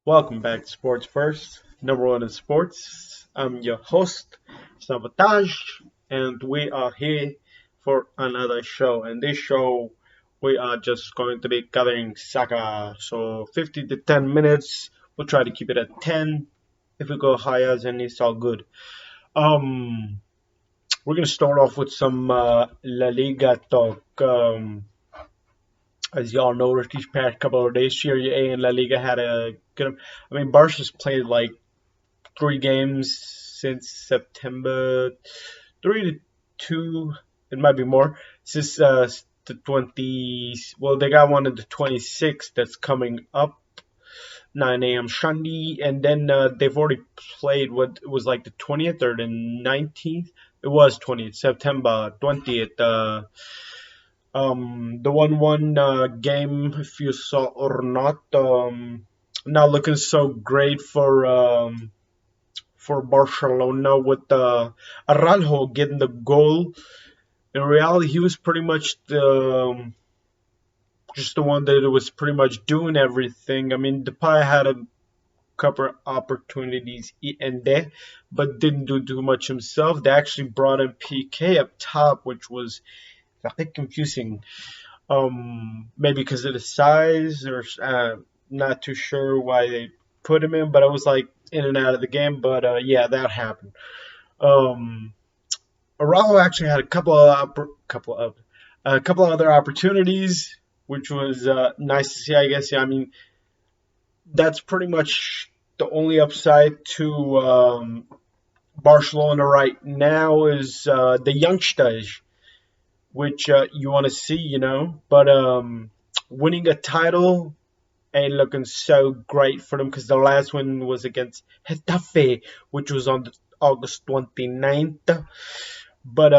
Welcome back to Sports First, number one in sports. I'm your host, Sabotage, and we are here for another show. And this show, we are just going to be covering soccer. So 50 to 10 minutes. We'll try to keep it at 10. If we go higher, then it's all good. Um, we're gonna start off with some La Liga talk. As y'all know, these past couple of days, Serie A and La Liga had a good. I mean, Barca's played like 3 games since September, 3-2. It might be more since the 20. Well, they got one in the 26th that's coming up, 9 a.m. Sunday, and then they've already played what was like the 20th or the 19th. It was 20th September 20th. The 1-1 game, if you saw or not, not looking so great for Barcelona with Araujo getting the goal. In reality, he was pretty much just the one that was pretty much doing everything. I mean, Depay had a couple opportunities here and there, but didn't do too much himself. They actually brought in PK up top, which was a bit confusing. Maybe because of the size, or not too sure why they put him in, but I was like in and out of the game. But yeah, that happened. Um, Araujo actually had a couple of other opportunities, which was nice to see. I guess. Yeah, I mean that's pretty much the only upside to Barcelona right now is the youngsters, which you want to see, you know. But winning a title ain't looking so great for them because the last one was against Getafe, which was on August 29th. But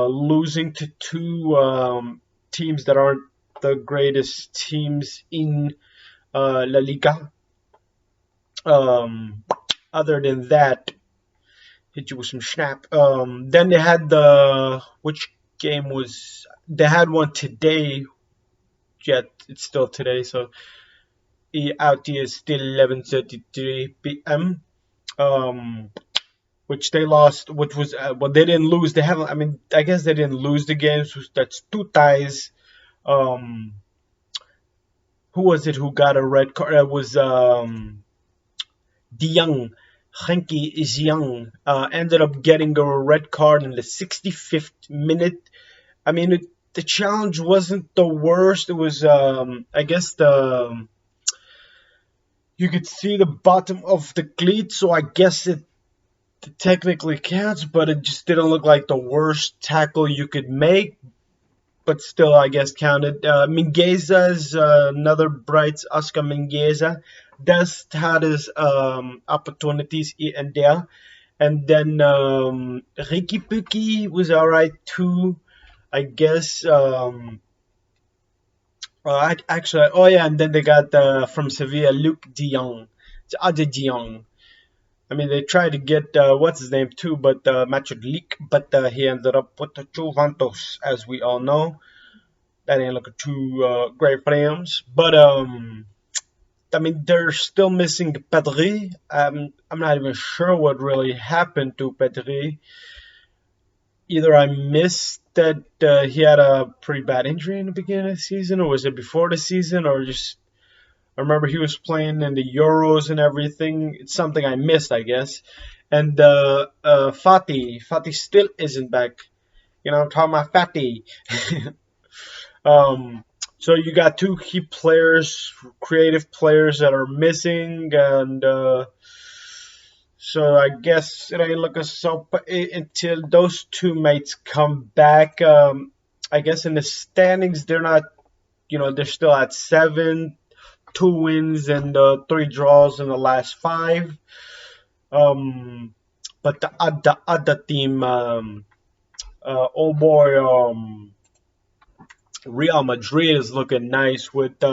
losing to two teams that aren't the greatest teams in La Liga. Um, Other than that, hit you with some snap. Then they had which game was they had one today. Yet it's still today, so out here is still 11:33 p.m. Um, which they lost, which was well they didn't lose. They haven't. I mean, I guess they didn't lose the games. That's two ties. Um, who was it who got a red card? It was De Jong. Henky is young. Ended up getting a red card in the 65th minute. I mean, the challenge wasn't the worst. It was, I guess, the you could see the bottom of the cleat, so I guess it technically counts, but it just didn't look like the worst tackle you could make. But still, I guess counted. Mingueza is another bright. Oscar Mingueza does had his opportunities here and there. And then Ricky Puki was alright too, I guess. Actually, oh yeah, and then they got from Sevilla, Luke De Jong. It's other De Jong. I mean, they tried to get what's his name too, but Macho Leak, but he ended up with the Juventus, as we all know. That ain't looking too great for them. But I mean, they're still missing Pedri. I'm not even sure what really happened to Pedri. Either I missed that he had a pretty bad injury in the beginning of the season, or was it before the season, or just I remember he was playing in the Euros and everything. It's something I missed, I guess. And Fati still isn't back. You know, I'm talking about Fati. So you got two key players, creative players that are missing, and so I guess it ain't looking so. But until those two mates come back, I guess in the standings they're not. You know, they're still at seven, 2 wins and 3 draws in the last five. Um, but the other team, oh boy, Real Madrid is looking nice with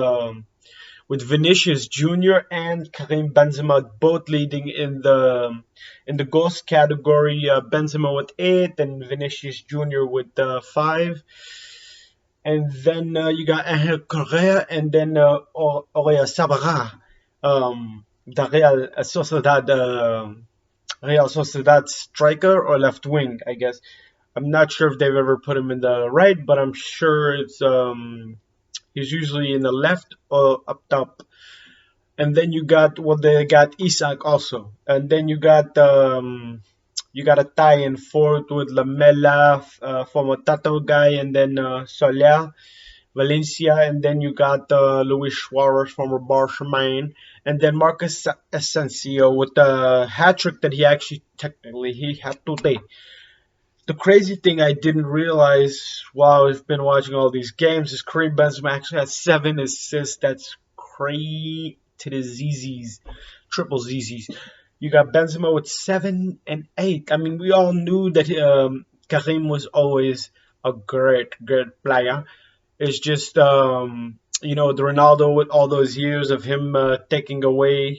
Vinicius Junior and Karim Benzema both leading in the goals category. Benzema with 8 and Vinicius Junior with 5. And then you got Angel Correa and then Aurea Sabara. the Real Sociedad striker or left wing, I guess. I'm not sure if they've ever put him in the right, but I'm sure it's he's usually in the left or up top. And then you got they got Isak also, and then you got a tie in fourth with Lamela, former Tato guy, and then Soler, Valencia, and then you got Luis Suarez, former Barcelona, and then Marcus Asensio with the hat trick that he actually technically he had today. The crazy thing I didn't realize while I've been watching all these games is Kareem Benzema actually has 7 assists. That's crazy to the ZZs, triple ZZs. You got Benzema with 7 and 8. I mean, we all knew that Kareem was always a great player. It's just the Ronaldo with all those years of him taking away,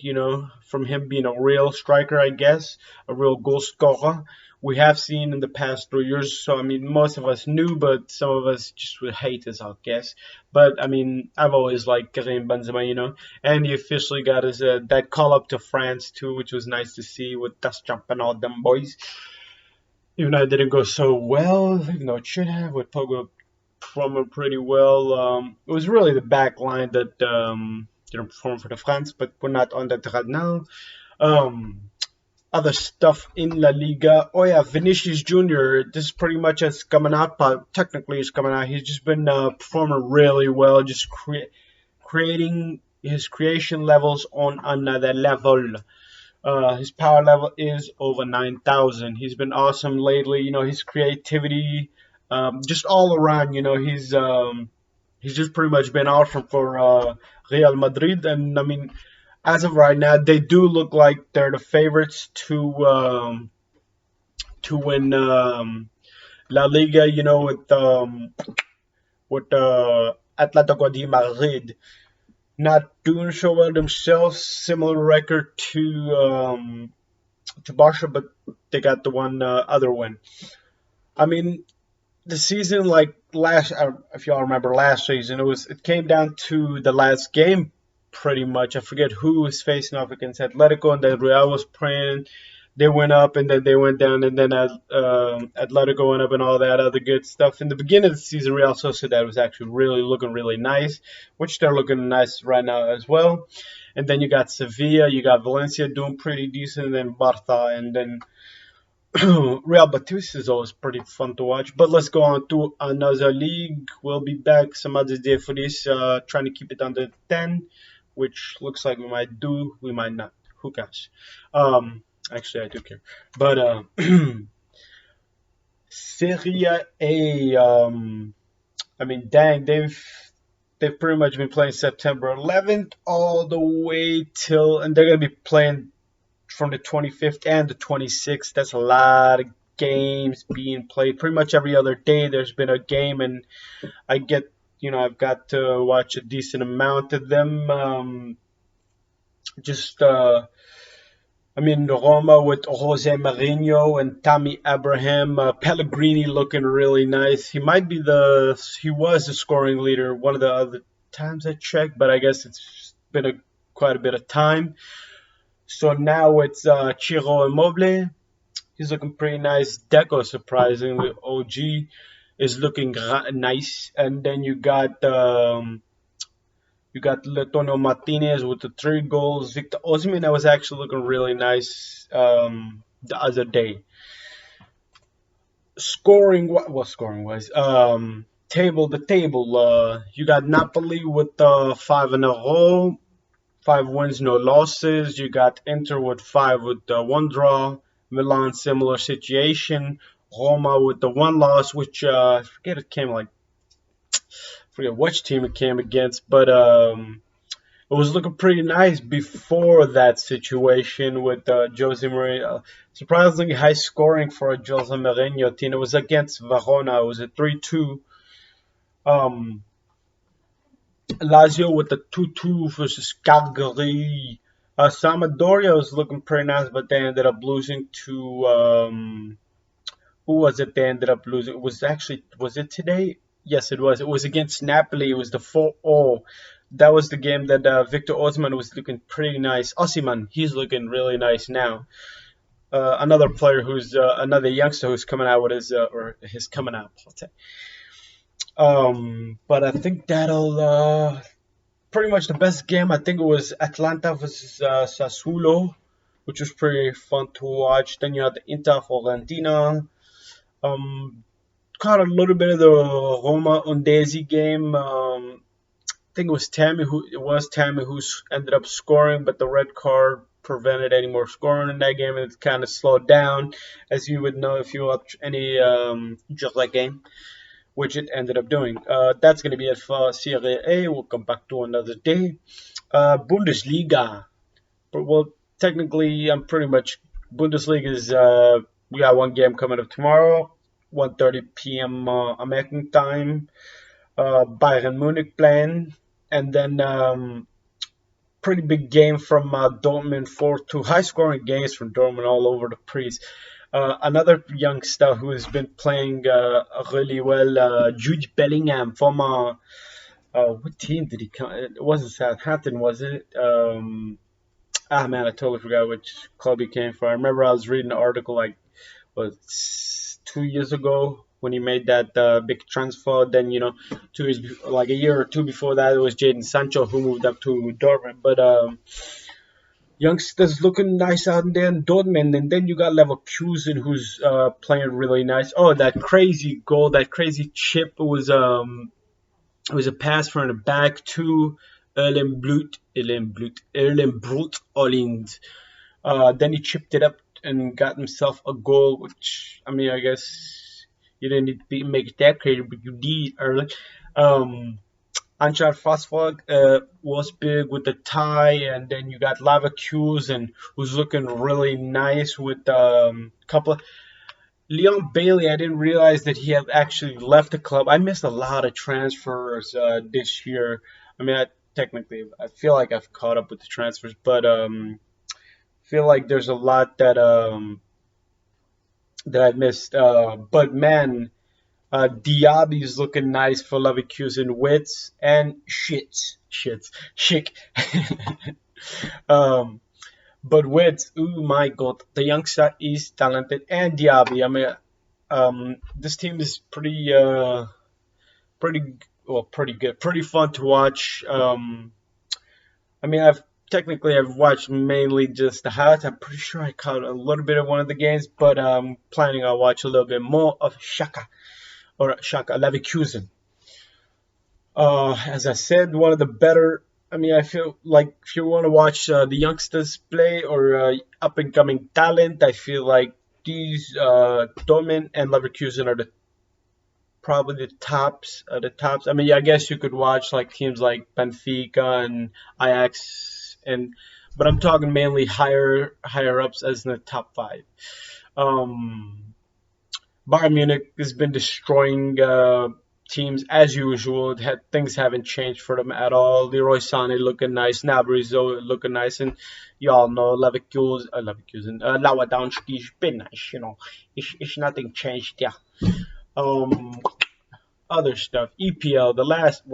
from him being a real striker, I guess, a real goal scorer. We have seen in the past 3 years. So I mean, most of us knew, but some of us just would hate us, I guess. But I mean, I've always liked Karim Benzema, and he officially got his that call up to France too, which was nice to see with Deschamps and all them boys. Even though it didn't go so well, even though it should have, with Pogba performing pretty well. It was really the back line that didn't perform for the France, but we're not on that right now. Um, Other stuff in La Liga. Oh yeah, Vinicius Junior. This is pretty much as coming out, but technically it's coming out. He's just been performing really well, just creating his creation levels on another level. His power level is over 9,000. He's been awesome lately. His creativity, just all around. He's just pretty much been awesome for Real Madrid. And I mean, as of right now, they do look like they're the favorites to win La Liga. With Atletico de Madrid not doing so well themselves. Similar record to Barca, but they got the one other win. I mean, the season like if y'all remember last season, it came down to the last game pretty much. I forget who was facing off against Atletico, and then Real was playing. They went up and then they went down, and then Atletico went up and all that other good stuff. In the beginning of the season, Real Sociedad was actually really looking really nice, which they're looking nice right now as well. And then you got Sevilla, you got Valencia doing pretty decent, and then Barca, and then Real Betis is always pretty fun to watch. But let's go on to another league. We'll be back some other day for this, trying to keep it under 10, which looks like we might do, we might not. Who cares? Actually, I do care. But Serie A, I mean, dang, they've pretty much been playing September 11th all the way till, and they're gonna be playing from the 25th and the 26th. That's a lot of games being played. Pretty much every other day there's been a game, and I get, I've got to watch a decent amount of them. Just, I mean, Roma with Jose Mourinho and Tammy Abraham, Pellegrini looking really nice. He was the scoring leader one of the other times I checked, but I guess it's been quite a bit of time. So now it's Ciro Immobile. He's looking pretty nice. Deco, surprisingly, OG is looking nice. And then you got Letono Martinez with the 3 goals. Victor Osimhen, that was actually looking really nice the other day. Scoring wise, the table. You got Napoli with 5 in a row. 5 wins, no losses. You got Inter with 5 with 1 draw. Milan, similar situation. Roma with the 1 loss, which I forget which team it came against, but it was looking pretty nice before that situation with Jose Mourinho. Surprisingly high scoring for a Jose Mourinho team. It was against Verona. It was a 3-2. Um, Lazio with the 2-2 versus Calgary. Sampdoria was looking pretty nice, but they ended up losing to who was it? They ended up losing. Was it today? Yes, it was. It was against Napoli. It was the 4-0 that was the game that Victor Osman was looking pretty nice. Osimhen, he's looking really nice now. Another player who's another youngster who's coming out with his or his coming out. But I think that'll pretty much the best game. I think it was Atlanta versus Sassuolo, which was pretty fun to watch. Then you had the Inter Fiorentina. Um, Caught a little bit of the Roma Undesi game. I think it was Tammy who ended up scoring, but the red card prevented any more scoring in that game, and it kind of slowed down, as you would know if you watch any just like game, which it ended up doing. That's going to be it for Serie A. We'll come back to another day. Bundesliga. Well, technically, I'm pretty much Bundesliga is we got one game coming up tomorrow, 1:30 p.m. American time. Bayern Munich playing, and then pretty big game from Dortmund, 4-2 high scoring games from Dortmund all over the place. Another youngster who has been playing really well, Jude Bellingham from what team did he come? It wasn't Southampton, was it? Man, I totally forgot which club he came from. I remember I was reading an article like was 2 years ago when he made that big transfer. Then 2 years, like a year or two before that, it was Jadon Sancho who moved up to Dortmund. But youngsters looking nice out there in Dortmund, and then you got Leverkusen who's playing really nice. Oh, that crazy goal, that crazy chip it was a pass from the back to Erlen Brut Olind. Then he chipped it up and got himself a goal, which, I mean, I guess you didn't need to make it that crazy, but you did early. Anshar Fasfog was big with the tie, and then you got Leverkusen, who's looking really nice with a couple of. Leon Bailey, I didn't realize that he had actually left the club. I missed a lot of transfers this year. I mean, I feel like I've caught up with the transfers, but feel like there's a lot that I missed. But man, Diaby is looking nice for Leverkusen. Wits and Schick. But Wits, oh my God, the youngster is talented, and Diaby. I mean, this team is pretty good, pretty fun to watch. I mean, I've watched mainly just the highlights. I'm pretty sure I caught a little bit of one of the games, but I'm planning on watch a little bit more of Shaka Leverkusen. As I said, one of the better. I mean, I feel like if you want to watch the youngsters play or up and coming talent, I feel like these Dortmund and Leverkusen are probably the tops. The tops. I mean, I guess you could watch like teams like Benfica and Ajax, but I'm talking mainly higher ups as in the top five. Um, Bayern Munich has been destroying teams as usual. Things haven't changed for them at all. Leroy Sané looking nice, Gnabry looking nice, and y'all know Lewandowski's been nice. It's nothing changed. Yeah. Um, Other stuff. EPL,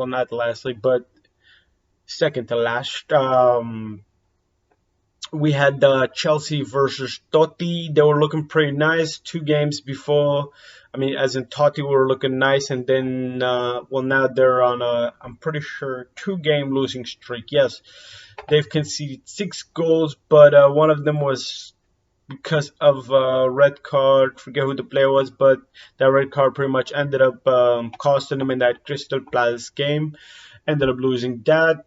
not the last league, but second to last. We had Chelsea versus Totti. They were looking pretty nice 2 games before. I mean, as in Totti were looking nice, and then now they're on I'm pretty sure 2-game losing streak. Yes, they've conceded 6 goals, but one of them was because of a red card. Forget who the player was, but that red card pretty much ended up costing them in that Crystal Palace game. Ended up losing that.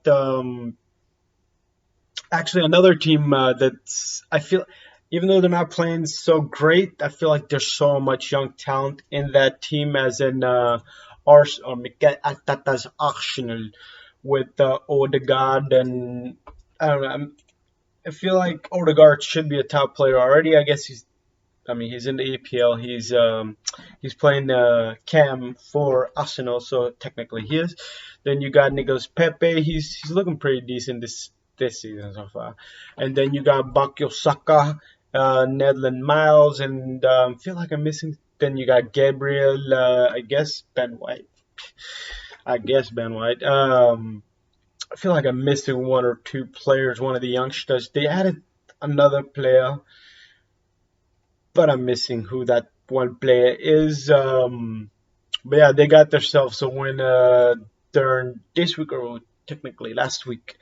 Actually, another team that's I feel, even though they're not playing so great, I feel like there's so much young talent in that team, as in Mikel Arteta's Arsenal with Odegaard, and I don't know. I feel like Odegaard should be a top player already. I guess he's in the EPL. He's playing Cam for Arsenal, so technically he is. Then you got Nicolas Pepe. He's looking pretty decent this season so far. And then you got Bakio Saka, Nedlin Miles, and feel like I'm missing. Then you got Gabriel. I guess Ben White. I feel like I'm missing one or two players, one of the youngsters. They added another player, but I'm missing who that one player is. But yeah, they got themselves a win during this week, or technically last week.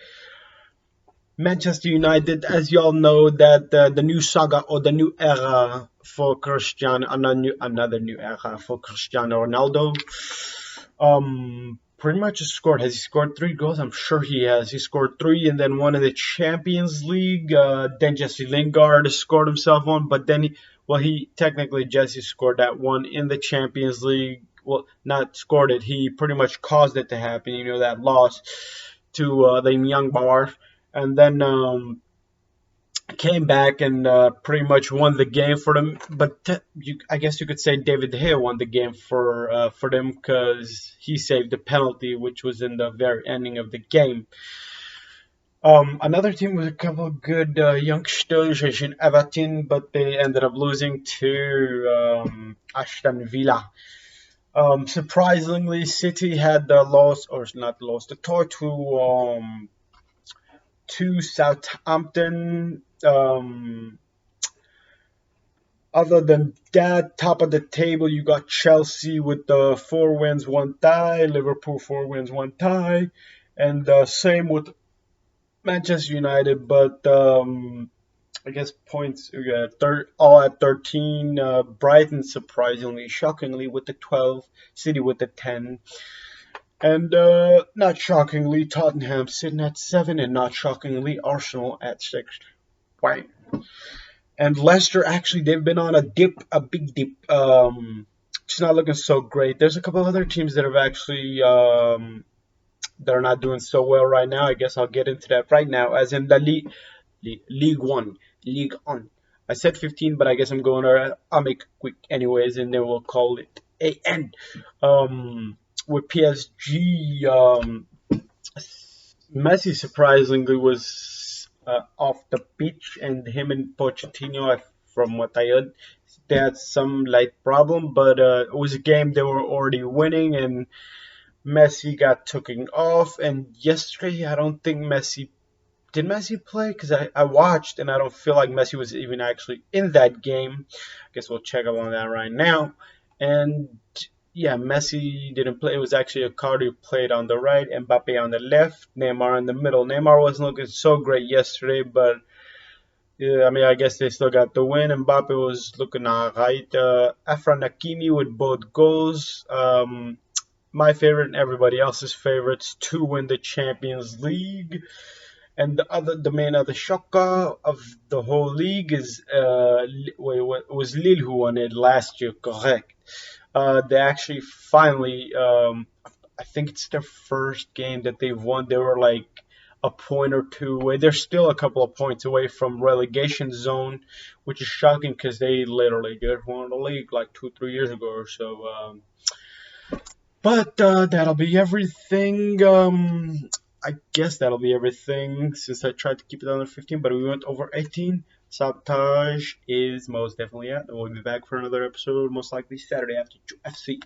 Manchester United, as you all know, that the new saga or the new era for Cristiano, another new era for Cristiano Ronaldo. Pretty much scored. Has he scored 3 goals? I'm sure he has. He scored three, and then one in the Champions League. Then Jesse Lingard scored himself one, but then he technically Jesse scored that one in the Champions League. Well, not scored it. He pretty much caused it to happen. You know, that loss to the young bar, and then came back and pretty much won the game for them. But I guess you could say David De Gea won the game for them because he saved the penalty, which was in the very ending of the game. Another team with a couple of good youngsters is in Everton, but they ended up losing to Aston Villa. Surprisingly, City had the loss, or not lost, the tour to Southampton. Other than that, top of the table, you got Chelsea with the 4 wins, 1 tie, Liverpool 4 wins, 1 tie, and same with Manchester United. But I guess points we got all at 13. Brighton surprisingly, shockingly with the 12, City with the 10. And not shockingly, Tottenham sitting at 7, and not shockingly, Arsenal at 6. Right. And Leicester, actually, they've been on a dip, a big dip. It's not looking so great. There's a couple of other teams that have actually that are not doing so well right now. I guess I'll get into that right now, as in the League One, League On. I said 15, but I guess I'm going to. I'll make it quick anyways, and then we'll call it a end. With PSG, Messi surprisingly was off the pitch, and him and Pochettino, from what I heard, they had some light problem, but it was a game they were already winning, and Messi got taken off. And yesterday, I don't think Messi play? Because I watched, and I don't feel like Messi was even actually in that game. I guess we'll check up on that right now. And yeah, Messi didn't play. It was actually a card who played on the right, Mbappe on the left, Neymar in the middle. Neymar wasn't looking so great yesterday, but yeah, I mean, I guess they still got the win. Mbappe was looking alright. Afran Hakimi with both goals. My favorite and everybody else's favorites to win the Champions League. And the main other shocker of the whole league is was Lille who won it last year, correct? They actually finally, I think it's their first game that they've won. They were like a point or two away. They're still a couple of points away from relegation zone, which is shocking because they literally just won the league like 2, 3 years ago or so. But that'll be everything. I guess that'll be everything since I tried to keep it under 15, but we went over 18. Sabotage is most definitely out, and we'll be back for another episode, most likely Saturday after FC.